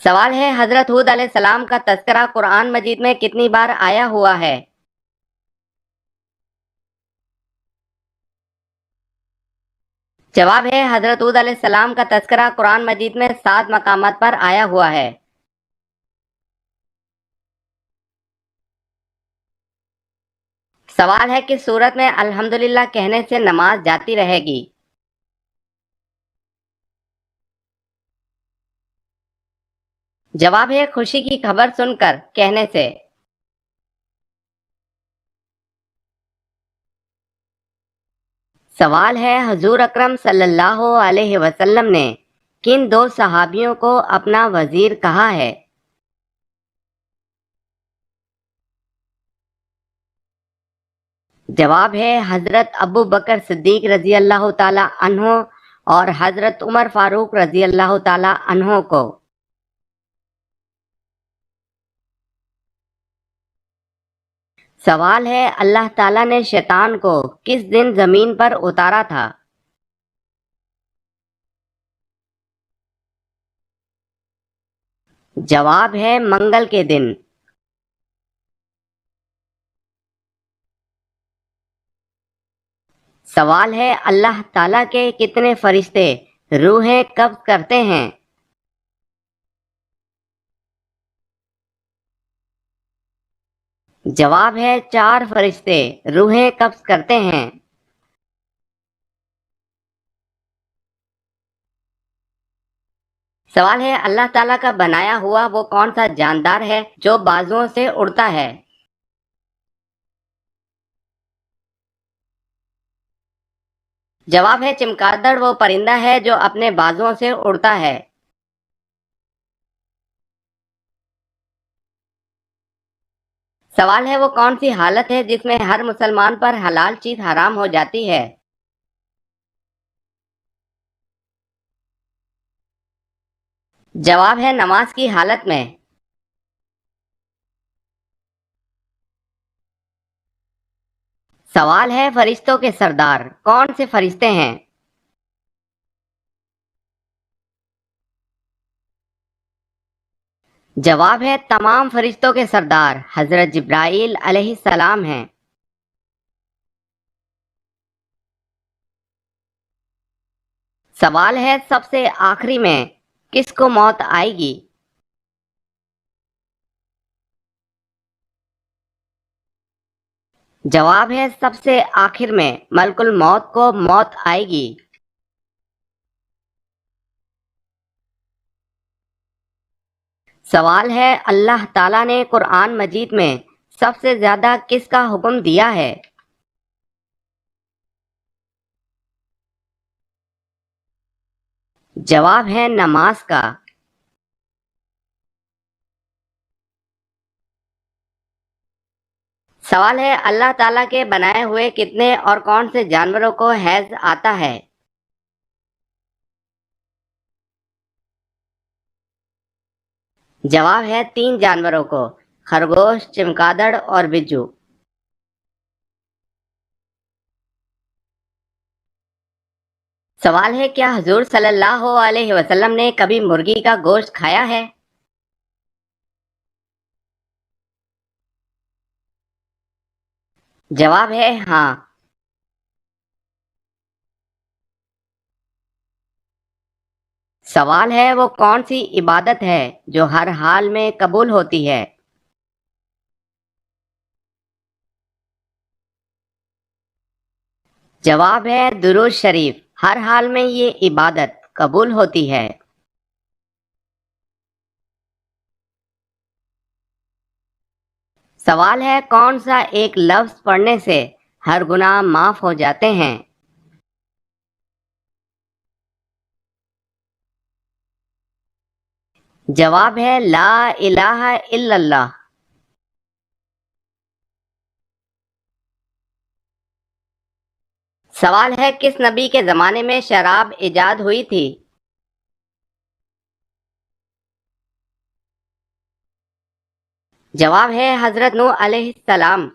سوال ہے حضرت ہود علیہ السلام کا تذکرہ قرآن مجید میں کتنی بار آیا ہوا ہے؟ جواب ہے حضرت ہود علیہ السلام کا تذکرہ قرآن مجید میں 7 مقامات پر آیا ہوا ہے۔ سوال ہے کس صورت میں الحمدللہ کہنے سے نماز جاتی رہے گی؟ جواب ہے خوشی کی خبر سن کر کہنے سے۔ سوال ہے حضور اکرم صلی اللہ علیہ وسلم نے کن 2 صحابیوں کو اپنا وزیر کہا ہے؟ جواب ہے حضرت ابو بکر صدیق رضی اللہ تعالی عنہ اور حضرت عمر فاروق رضی اللہ تعالی عنہ کو۔ سوال ہے اللہ تعالیٰ نے شیطان کو کس دن زمین پر اتارا تھا؟ جواب ہے منگل کے دن۔ سوال ہے اللہ تعالیٰ کے کتنے فرشتے روحیں قبض کرتے ہیں؟ جواب ہے 4 فرشتے روحیں قبض کرتے ہیں۔ سوال ہے اللہ تعالیٰ کا بنایا ہوا وہ کون سا جاندار ہے جو بازوؤں سے اڑتا ہے؟ جواب ہے چمگادڑ وہ پرندہ ہے جو اپنے بازوؤں سے اڑتا ہے۔ سوال ہے وہ کون سی حالت ہے جس میں ہر مسلمان پر حلال چیز حرام ہو جاتی ہے؟ جواب ہے نماز کی حالت میں۔ سوال ہے فرشتوں کے سردار کون سے فرشتے ہیں؟ جواب ہے تمام فرشتوں کے سردار حضرت جبرائیل علیہ السلام ہیں۔ سوال ہے سب سے آخری میں کس کو موت آئے گی؟ جواب ہے سب سے آخر میں ملک الموت کو موت آئے گی۔ سوال ہے اللہ تعالیٰ نے قرآن مجید میں سب سے زیادہ کس کا حکم دیا ہے؟ جواب ہے نماز کا۔ سوال ہے اللہ تعالیٰ کے بنائے ہوئے کتنے اور کون سے جانوروں کو حیض آتا ہے؟ جواب ہے 3 جانوروں کو، خرگوش، چمگادڑ اور بجو۔ سوال ہے کیا حضور صلی اللہ علیہ وسلم نے کبھی مرغی کا گوشت کھایا ہے؟ جواب ہے ہاں۔ سوال ہے وہ کون سی عبادت ہے جو ہر حال میں قبول ہوتی ہے؟ جواب ہے درود شریف، ہر حال میں یہ عبادت قبول ہوتی ہے۔ سوال ہے کون سا ایک لفظ پڑھنے سے ہر گناہ معاف ہو جاتے ہیں؟ جواب ہے لا الہ الا اللہ۔ سوال ہے کس نبی کے زمانے میں شراب ایجاد ہوئی تھی؟ جواب ہے حضرت نوح علیہ السلام۔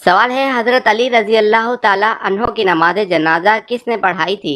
سوال ہے حضرت علی رضی اللہ تعالی عنہ کی نماز جنازہ کس نے پڑھائی تھی؟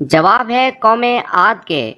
جواب ہے قوم عاد کے۔